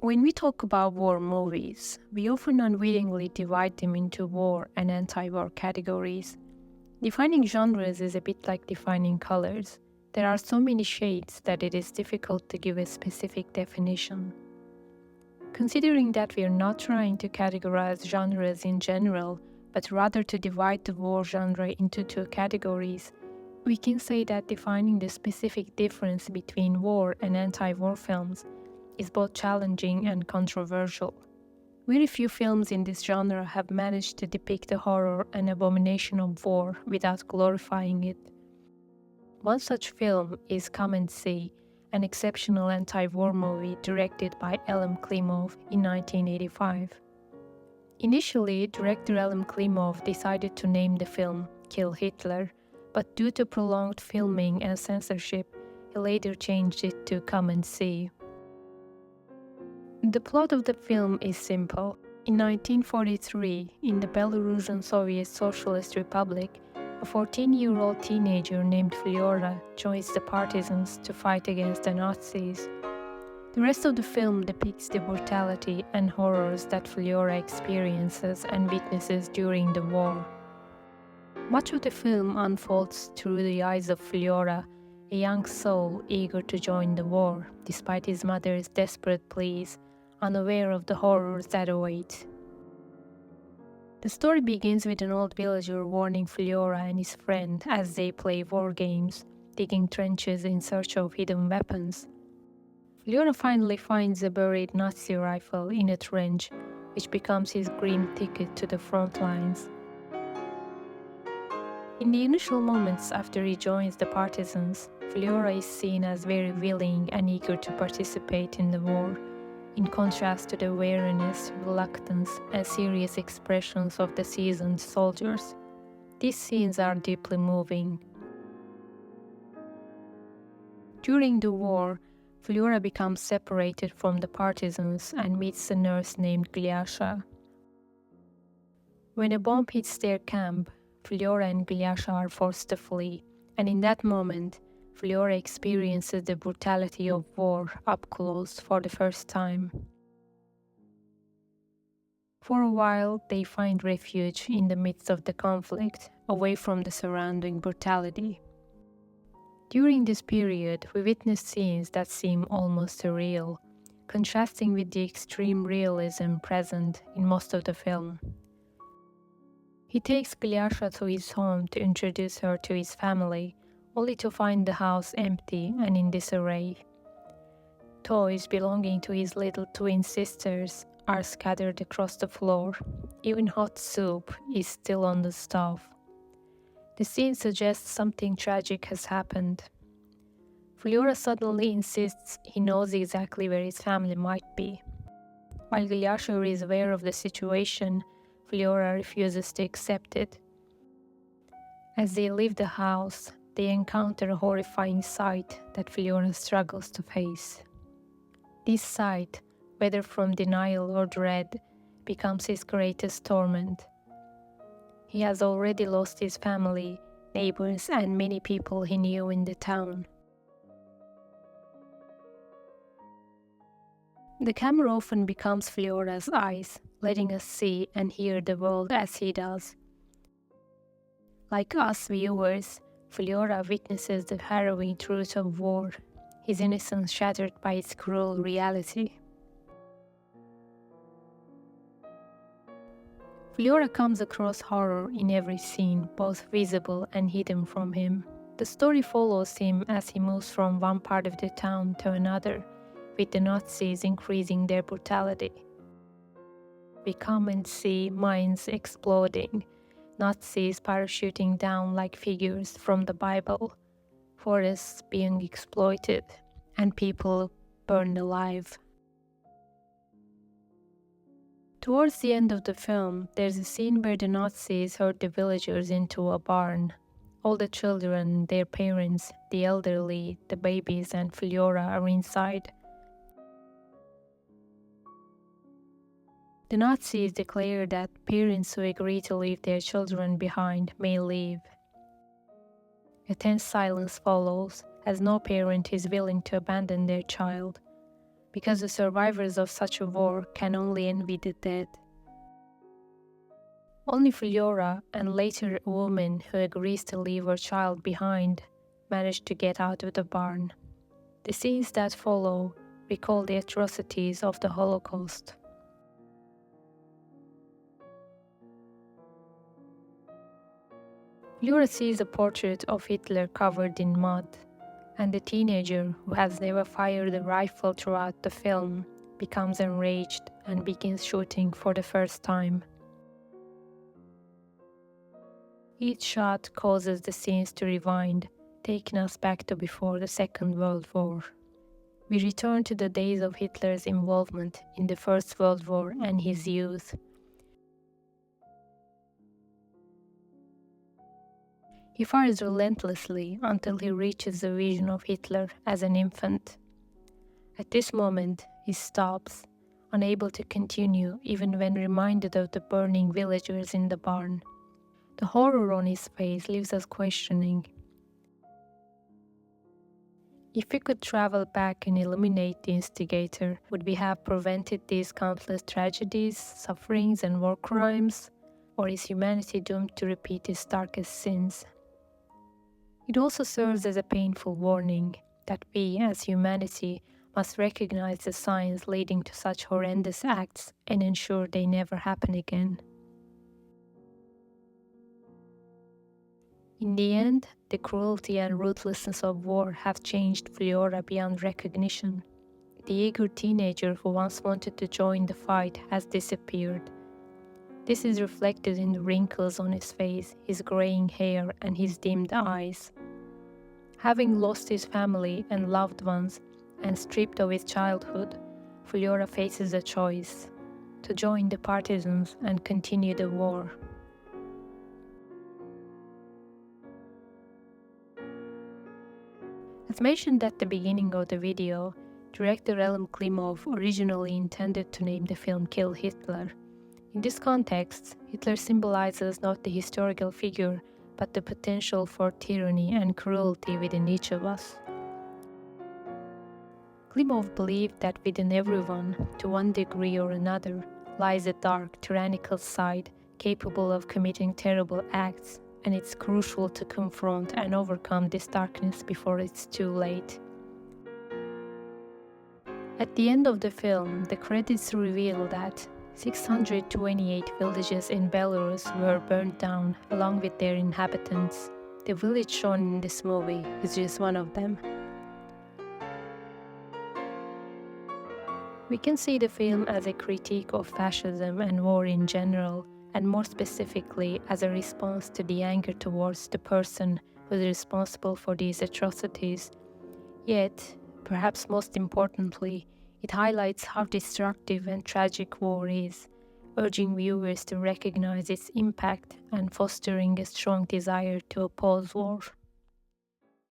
When we talk about war movies, we often unwittingly divide them into war and anti-war categories. Defining genres is a bit like defining colors. There are so many shades that it is difficult to give a specific definition. Considering that we are not trying to categorize genres in general, but rather to divide the war genre into two categories, we can say that defining the specific difference between war and anti-war films is both challenging and controversial. Very few films in this genre have managed to depict the horror and abomination of war without glorifying it. One such film is Come and See, an exceptional anti-war movie directed by Elem Klimov in 1985. Initially, director Elem Klimov decided to name the film Kill Hitler, but due to prolonged filming and censorship, he later changed it to Come and See. The plot of the film is simple. In 1943, in the Belarusian Soviet Socialist Republic, a 14-year-old teenager named Flyora joins the partisans to fight against the Nazis. The rest of the film depicts the brutality and horrors that Flyora experiences and witnesses during the war. Much of the film unfolds through the eyes of Flyora, a young soul eager to join the war, despite his mother's desperate pleas, unaware of the horrors that await. The story begins with an old villager warning Flyora and his friend as they play war games, digging trenches in search of hidden weapons. Flyora finally finds a buried Nazi rifle in a trench, which becomes his green ticket to the front lines. In the initial moments after he joins the partisans, Flyora is seen as very willing and eager to participate in the war, in contrast to the wariness, reluctance, and serious expressions of the seasoned soldiers. These scenes are deeply moving. During the war, Flyora becomes separated from the partisans and meets a nurse named Glyasha. When a bomb hits their camp, Flyora and Glyasha are forced to flee, and in that moment, Flyora experiences the brutality of war up close for the first time. For a while, they find refuge in the midst of the conflict, away from the surrounding brutality. During this period, we witness scenes that seem almost surreal, contrasting with the extreme realism present in most of the film. He takes Glyasha to his home to introduce her to his family, only to find the house empty and in disarray. Toys belonging to his little twin sisters are scattered across the floor. Even hot soup is still on the stove. The scene suggests something tragic has happened. Flyora suddenly insists he knows exactly where his family might be. While Glyasha is aware of the situation, Flyora refuses to accept it. As they leave the house, they encounter a horrifying sight that Flyora struggles to face. This sight, whether from denial or dread, becomes his greatest torment. He has already lost his family, neighbors, and many people he knew in the town. The camera often becomes Flyora's eyes, letting us see and hear the world as he does. Like us viewers, Flyora witnesses the harrowing truth of war, his innocence shattered by its cruel reality. Flyora comes across horror in every scene, both visible and hidden from him. The story follows him as he moves from one part of the town to another, with the Nazis increasing their brutality. We come and see mines exploding, Nazis parachuting down like figures from the Bible, forests being exploited, and people burned alive. Towards the end of the film, there's a scene where the Nazis herd the villagers into a barn. All the children, their parents, the elderly, the babies, and Flyora are inside. The Nazis declare that parents who agree to leave their children behind may leave. A tense silence follows, as no parent is willing to abandon their child. because the survivors of such a war can only envy the dead. Only Flyora, and later a woman who agrees to leave her child behind, manage to get out of the barn. The scenes that follow recall the atrocities of the Holocaust. Flyora sees a portrait of Hitler covered in mud, and the teenager, who has never fired a rifle throughout the film, becomes enraged and begins shooting for the first time. Each shot causes the scenes to rewind, taking us back to before the Second World War. We return to the days of Hitler's involvement in the First World War and his youth. He fires relentlessly until he reaches the vision of Hitler as an infant. At this moment, he stops, unable to continue even when reminded of the burning villagers in the barn. The horror on his face leaves us questioning. If we could travel back and eliminate the instigator, would we have prevented these countless tragedies, sufferings, and war crimes? Or is humanity doomed to repeat its darkest sins? It also serves as a painful warning that we, as humanity, must recognize the signs leading to such horrendous acts and ensure they never happen again. In the end, the cruelty and ruthlessness of war have changed Flyora beyond recognition. The eager teenager who once wanted to join the fight has disappeared. This is reflected in the wrinkles on his face, his graying hair, and his dimmed eyes. Having lost his family and loved ones and stripped of his childhood, Flyora faces a choice: to join the partisans and continue the war. As mentioned at the beginning of the video, director Elem Klimov originally intended to name the film Kill Hitler. In this context, Hitler symbolizes not the historical figure, but the potential for tyranny and cruelty within each of us. Klimov believed that within everyone, to one degree or another, lies a dark, tyrannical side capable of committing terrible acts, and it's crucial to confront and overcome this darkness before it's too late. At the end of the film, the credits reveal that 628 villages in Belarus were burned down along with their inhabitants. The village shown in this movie is just one of them. We can see the film as a critique of fascism and war in general, and more specifically as a response to the anger towards the person who is responsible for these atrocities. Yet, perhaps most importantly, it highlights how destructive and tragic war is, urging viewers to recognize its impact and fostering a strong desire to oppose war.